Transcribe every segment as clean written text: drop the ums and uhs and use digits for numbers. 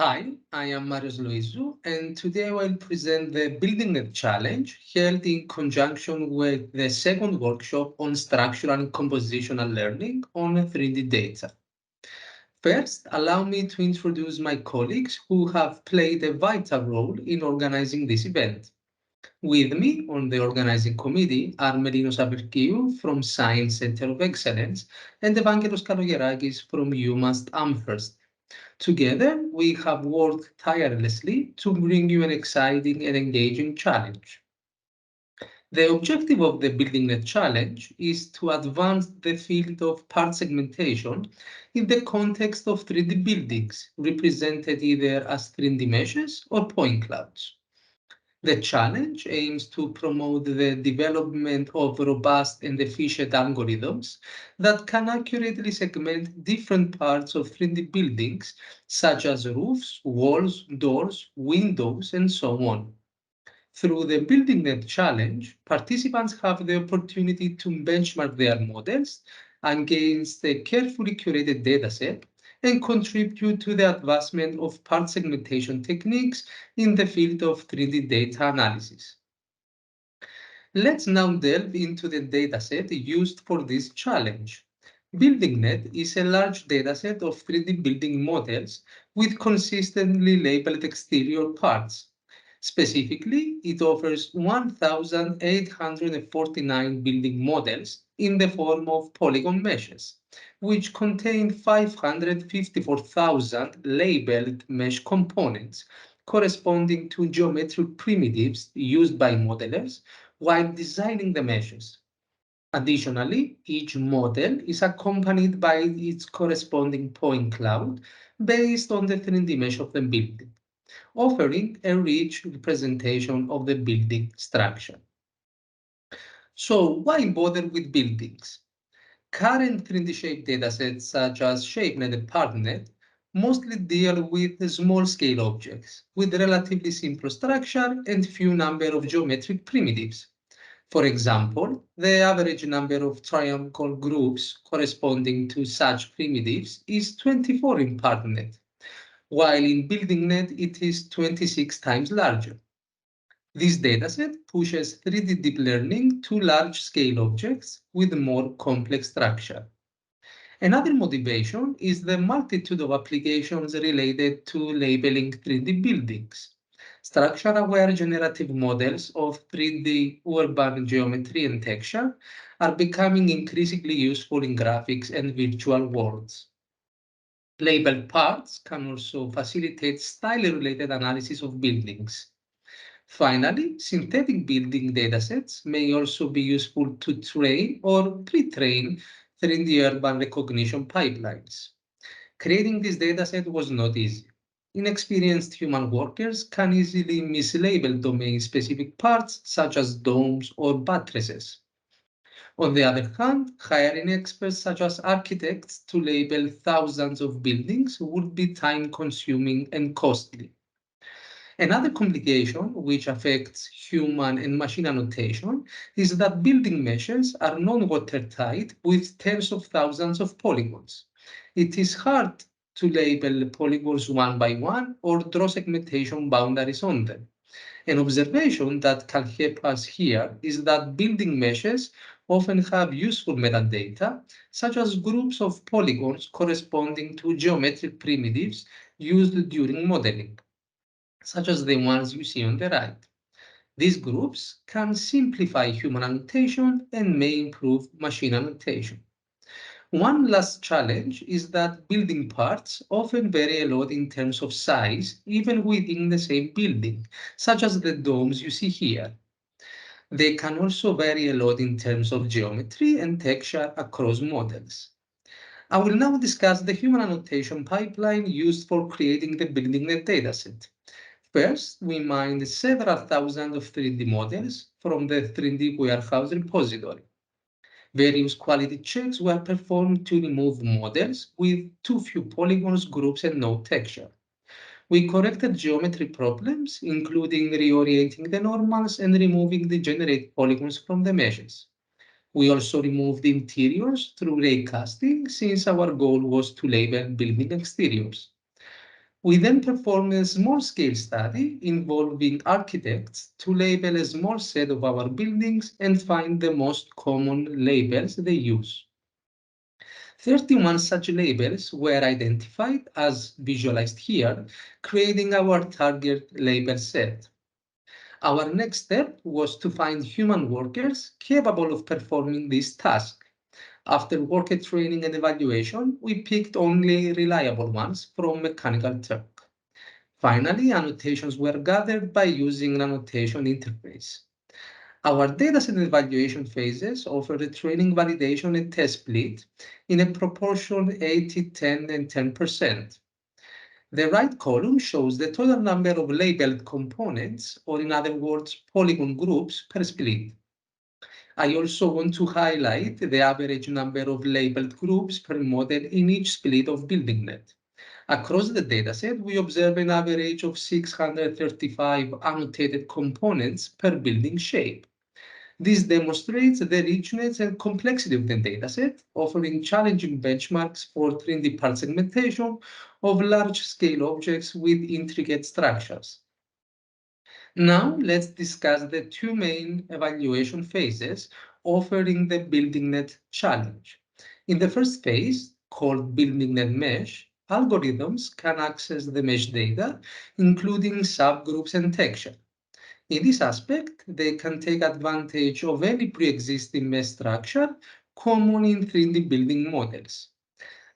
Hi, I am Marios Loizou, and today I will present the BuildingNet challenge held in conjunction with the second workshop on structural and compositional learning on 3D data. First, allow me to introduce my colleagues who have played a vital role in organizing this event. With me on the organizing committee are Melinos Aperkiou from Science Center of Excellence and Evangelos Kalogerakis from UMass Amherst. Together, we have worked tirelessly to bring you an exciting and engaging challenge. The objective of the BuildingNet challenge is to advance the field of part segmentation in the context of 3D buildings, represented either as 3D meshes or point clouds. The challenge aims to promote the development of robust and efficient algorithms that can accurately segment different parts of 3D buildings, such as roofs, walls, doors, windows, and so on. Through the BuildingNet challenge, participants have the opportunity to benchmark their models against a carefully curated dataset and contribute to the advancement of part segmentation techniques in the field of 3D data analysis. Let's now delve into the dataset used for this challenge. BuildingNet is a large dataset of 3D building models with consistently labeled exterior parts. Specifically, it offers 1,849 building models in the form of polygon meshes, which contain 554,000 labeled mesh components corresponding to geometric primitives used by modelers while designing the meshes. Additionally, each model is accompanied by its corresponding point cloud based on the 3D mesh of the building, offering a rich representation of the building structure. So why bother with buildings? Current 3D shape datasets such as ShapeNet and PartNet mostly deal with small-scale objects with relatively simple structure and few number of geometric primitives. For example, the average number of triangle groups corresponding to such primitives is 24 in PartNet, while in BuildingNet it is 26 times larger. This dataset pushes 3D deep learning to large-scale objects with more complex structure. Another motivation is the multitude of applications related to labeling 3D buildings. Structure-aware generative models of 3D urban geometry and texture are becoming increasingly useful in graphics and virtual worlds. Labeled parts can also facilitate style-related analysis of buildings. Finally, synthetic building datasets may also be useful to train or pre-train 3D urban recognition pipelines. Creating this dataset was not easy. Inexperienced human workers can easily mislabel domain-specific parts such as domes or buttresses. On the other hand, hiring experts such as architects to label thousands of buildings would be time-consuming and costly. Another complication which affects human and machine annotation is that building meshes are non-watertight with tens of thousands of polygons. It is hard to label polygons one by one or draw segmentation boundaries on them. An observation that can help us here is that building meshes often have useful metadata, such as groups of polygons corresponding to geometric primitives used during modeling, such as the ones you see on the right. These groups can simplify human annotation and may improve machine annotation. One last challenge is that building parts often vary a lot in terms of size, even within the same building, such as the domes you see here. They can also vary a lot in terms of geometry and texture across models. I will now discuss the human annotation pipeline used for creating the BuildingNet dataset. First, we mined several thousand of 3D models from the 3D warehouse repository. Various quality checks were performed to remove models with too few polygons, groups, and no texture. We corrected geometry problems, including reorienting the normals and removing the generated polygons from the meshes. We also removed interiors through raycasting, since our goal was to label building exteriors. We then performed a small-scale study involving architects to label a small set of our buildings and find the most common labels they use. 31 such labels were identified as visualized here, creating our target label set. Our next step was to find human workers capable of performing this task. After worker training and evaluation, we picked only reliable ones from Mechanical Turk. Finally, annotations were gathered by using an annotation interface. Our dataset evaluation phases offer a training, validation, and test split in a proportion 80, 10, and 10%. The right column shows the total number of labeled components, or in other words, polygon groups per split. I also want to highlight the average number of labeled groups per model in each split of BuildingNet. Across the dataset, we observe an average of 635 annotated components per building shape. This demonstrates the richness and complexity of the dataset, offering challenging benchmarks for 3D part segmentation of large-scale objects with intricate structures. Now, let's discuss the two main evaluation phases offering the BuildingNet challenge. In the first phase, called BuildingNet Mesh, algorithms can access the mesh data, including subgroups and texture. In this aspect, they can take advantage of any pre-existing mesh structure common in 3D building models.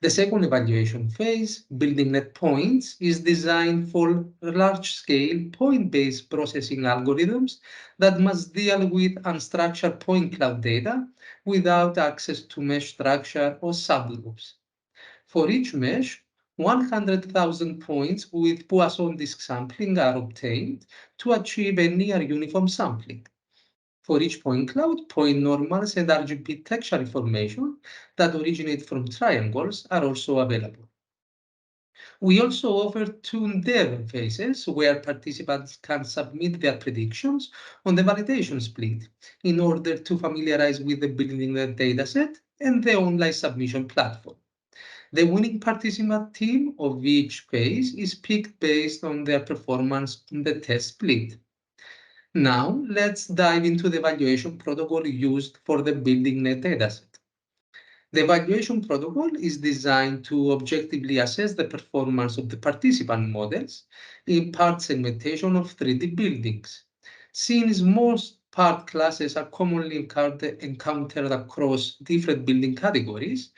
The second evaluation phase, BuildingNet Points, is designed for large-scale point-based processing algorithms that must deal with unstructured point cloud data without access to mesh structure or subgroups. For each mesh, 100,000 points with Poisson disk sampling are obtained to achieve a near uniform sampling. For each point cloud, point normals and RGB texture information that originate from triangles are also available. We also offer two dev phases where participants can submit their predictions on the validation split in order to familiarize with the BuildingNet dataset and the online submission platform. The winning participant team of each phase is picked based on their performance on the test split. Now, let's dive into the evaluation protocol used for the BuildingNet dataset. The evaluation protocol is designed to objectively assess the performance of the participant models in part segmentation of 3D buildings. Since most part classes are commonly encountered across different building categories,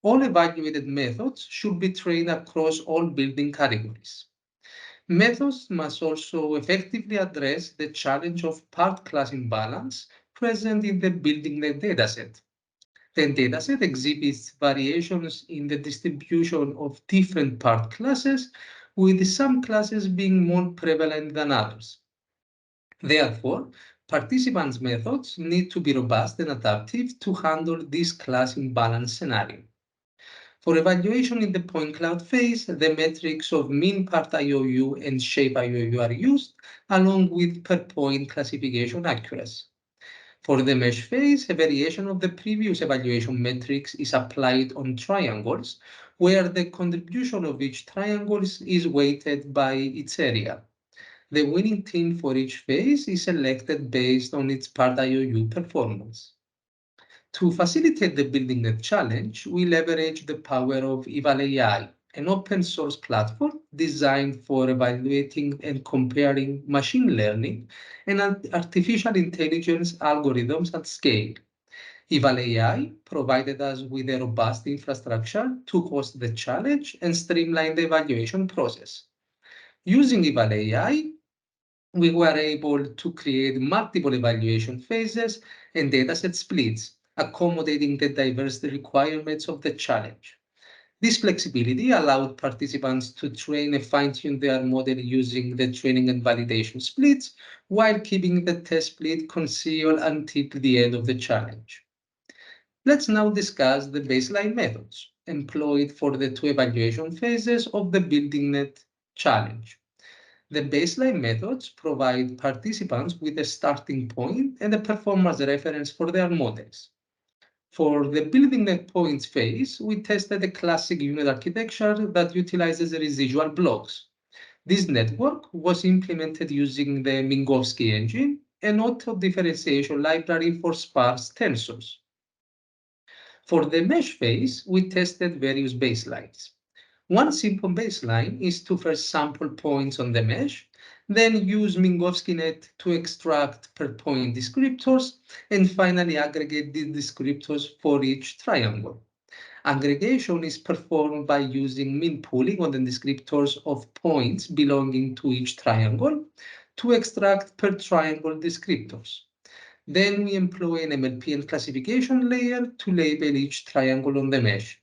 all evaluated methods should be trained across all building categories. Methods must also effectively address the challenge of part class imbalance present in the BuildingNet dataset. The dataset exhibits variations in the distribution of different part classes, with some classes being more prevalent than others. Therefore, participants' methods need to be robust and adaptive to handle this class imbalance scenario. For evaluation in the point cloud phase, the metrics of mean part IOU and shape IOU are used, along with per point classification accuracy. For the mesh phase, a variation of the previous evaluation metrics is applied on triangles, where the contribution of each triangle is weighted by its area. The winning team for each phase is selected based on its part IOU performance. To facilitate the BuildingNet challenge, we leverage the power of EvalAI, an open source platform designed for evaluating and comparing machine learning and artificial intelligence algorithms at scale. EvalAI provided us with a robust infrastructure to host the challenge and streamline the evaluation process. Using EvalAI, we were able to create multiple evaluation phases and dataset splits, accommodating the diverse requirements of the challenge. This flexibility allowed participants to train and fine-tune their model using the training and validation splits, while keeping the test split concealed until the end of the challenge. Let's now discuss the baseline methods employed for the two evaluation phases of the BuildingNet challenge. The baseline methods provide participants with a starting point and a performance reference for their models. For the BuildingNet points phase, we tested a classic unit architecture that utilizes residual blocks. This network was implemented using the Minkowski engine, an auto-differentiation library for sparse tensors. For the mesh phase, we tested various baselines. One simple baseline is to first sample points on the mesh, then use Minkowski-net to extract per point descriptors, and finally aggregate the descriptors for each triangle. Aggregation is performed by using min pooling on the descriptors of points belonging to each triangle to extract per triangle descriptors. Then we employ an MLP and classification layer to label each triangle on the mesh.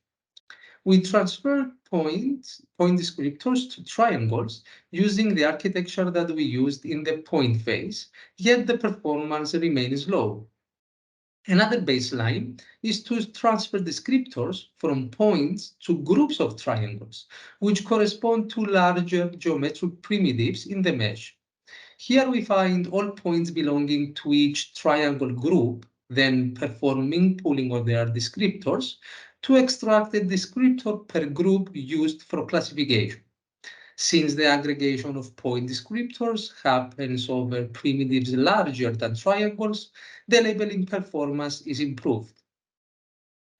We transfer point descriptors to triangles using the architecture that we used in the point phase, yet the performance remains low. Another baseline is to transfer descriptors from points to groups of triangles, which correspond to larger geometric primitives in the mesh. Here we find all points belonging to each triangle group, then performing pooling of their descriptors to extract a descriptor per group used for classification. Since the aggregation of point descriptors happens over primitives larger than triangles, the labeling performance is improved.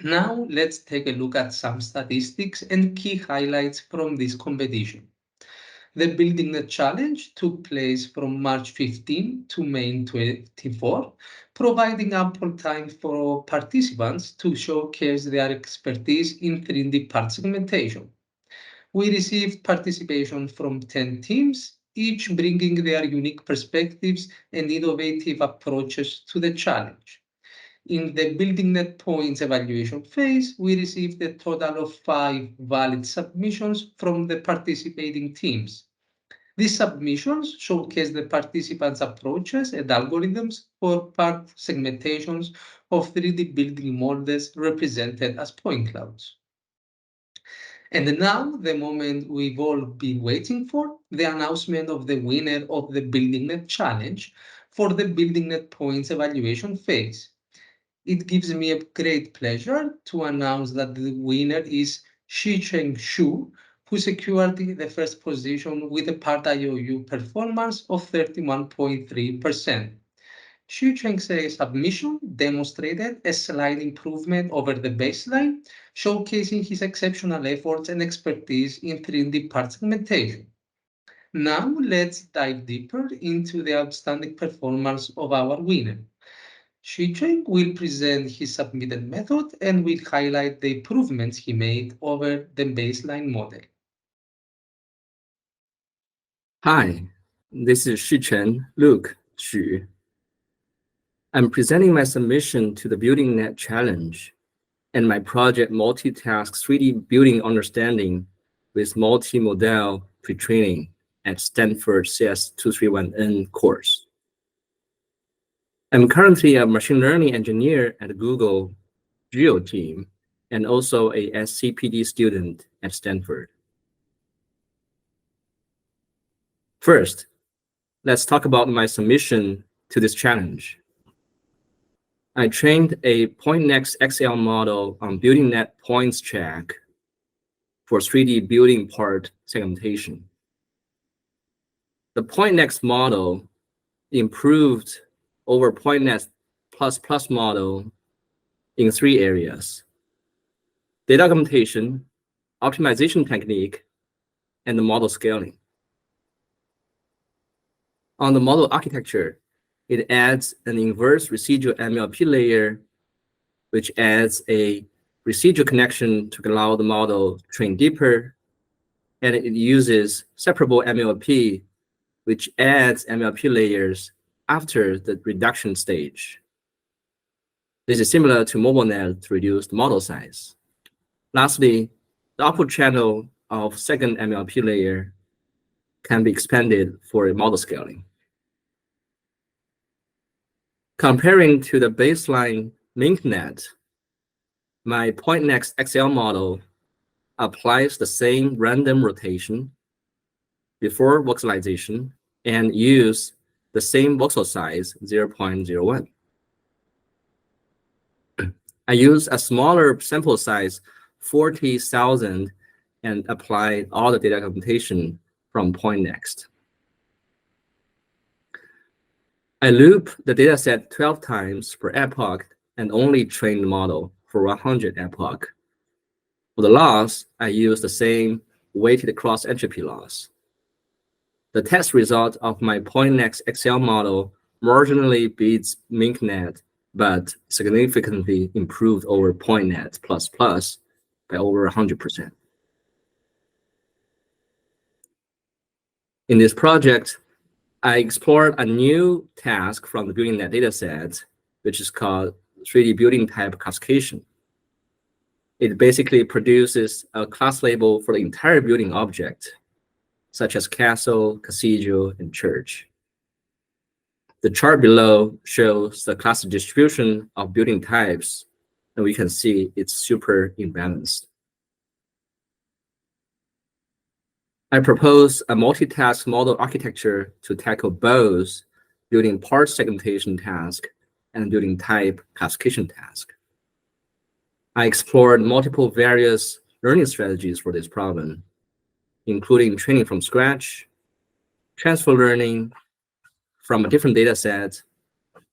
Now let's take a look at some statistics and key highlights from this competition. The BuildingNet Challenge took place from March 15 to May 24, providing ample time for participants to showcase their expertise in 3D part segmentation. We received participation from 10 teams, each bringing their unique perspectives and innovative approaches to the challenge. In the BuildingNet points evaluation phase, we received a total of 5 valid submissions from the participating teams. These submissions showcase the participants' approaches and algorithms for part segmentations of 3D building models represented as point clouds. And now, the moment we've all been waiting for, the announcement of the winner of the BuildingNet Challenge for the BuildingNet Points evaluation phase. It gives me a great pleasure to announce that the winner is Shicheng Xu, who secured the first position with a part IOU performance of 31.3%. Shicheng's submission demonstrated a slight improvement over the baseline, showcasing his exceptional efforts and expertise in 3D part segmentation. Now let's dive deeper into the outstanding performance of our winner. Shicheng will present his submitted method and will highlight the improvements he made over the baseline model. Hi, this is Shichen Luke Xu. I'm presenting my submission to the BuildingNet Challenge and my project multitask 3D building understanding with multi-model pre-training at Stanford CS231N course. I'm currently a machine learning engineer at Google Geo team and also a SCPD student at Stanford. First, let's talk about my submission to this challenge. I trained a PointNext XL model on BuildingNet points check for 3D building part segmentation. The PointNext model improved over PointNext++ model in 3 areas: data augmentation, optimization technique, and the model scaling. On the model architecture, it adds an inverse residual MLP layer, which adds a residual connection to allow the model to train deeper, and it uses separable MLP, which adds MLP layers after the reduction stage. This is similar to MobileNet to reduce the model size. Lastly, the output channel of second MLP layer can be expanded for model scaling. Comparing to the baseline LinkNet, my PointNext XL model applies the same random rotation before voxelization and use the same voxel size, 0.01. I use a smaller sample size, 40,000, and applied all the data computation from PointNext. I loop the dataset 12 times per epoch and only train the model for 100 epoch. For the loss, I use the same weighted cross-entropy loss. The test result of my PointNext Excel model marginally beats MinkNet, but significantly improved over PointNet++ by over 100%. In this project, I explored a new task from the BuildingNet dataset, which is called 3D building type classification. It basically produces a class label for the entire building object, such as castle, cathedral, and church. The chart below shows the class distribution of building types, and we can see it's super imbalanced. I propose a multitask model architecture to tackle both building part segmentation task and building type classification task. I explored multiple various learning strategies for this problem, including training from scratch, transfer learning from a different data set,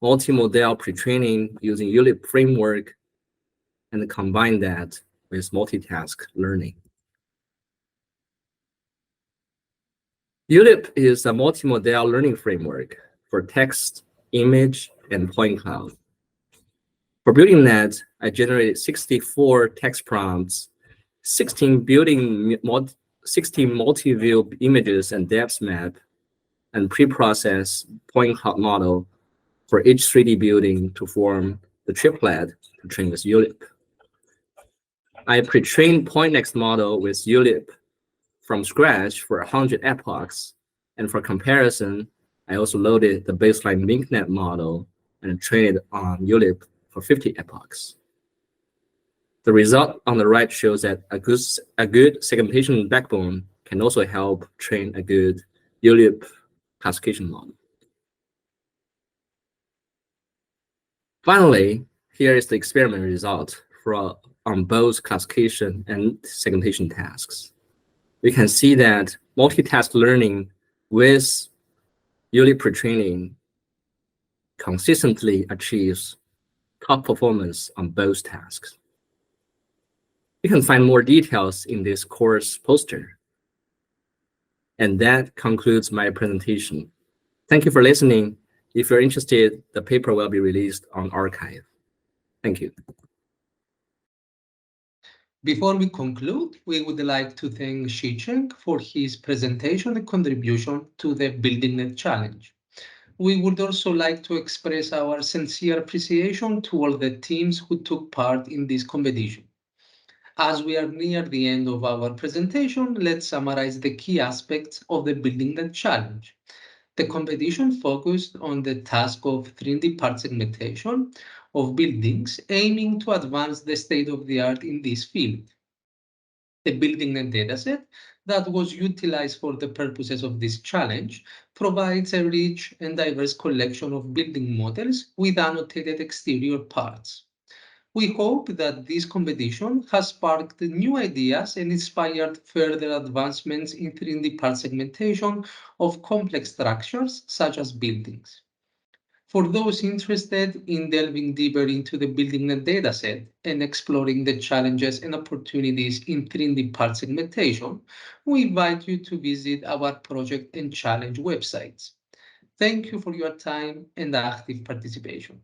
multi-model pre-training using ULIP framework, and combine that with multitask learning. ULIP is a multi-model learning framework for text, image, and point cloud. For BuildingNet, I generated 64 text prompts, 16 multi-view images and depth map, and pre-processed point cloud model for each 3D building to form the triplet to train with ULIP. I pre-trained PointNext model with ULIP from scratch for 100 epochs, and for comparison, I also loaded the baseline MinkNet model and trained it on ULIP for 50 epochs. The result on the right shows that a good segmentation backbone can also help train a good ULIP classification model. Finally, here is the experiment result on both classification and segmentation tasks. We can see that multitask learning with ULIP pre-training consistently achieves top performance on both tasks. You can find more details in this course poster. And that concludes my presentation. Thank you for listening. If you're interested, the paper will be released on arXiv. Thank you. Before we conclude, we would like to thank Shicheng for his presentation and contribution to the BuildingNet Challenge. We would also like to express our sincere appreciation to all the teams who took part in this competition. As we are near the end of our presentation, let's summarize the key aspects of the BuildingNet Challenge. The competition focused on the task of 3D part segmentation of buildings, aiming to advance the state-of-the-art in this field. The BuildingNet dataset that was utilized for the purposes of this challenge provides a rich and diverse collection of building models with annotated exterior parts. We hope that this competition has sparked new ideas and inspired further advancements in 3D part segmentation of complex structures such as buildings. For those interested in delving deeper into the BuildingNet dataset and exploring the challenges and opportunities in 3D part segmentation, we invite you to visit our project and challenge websites. Thank you for your time and active participation.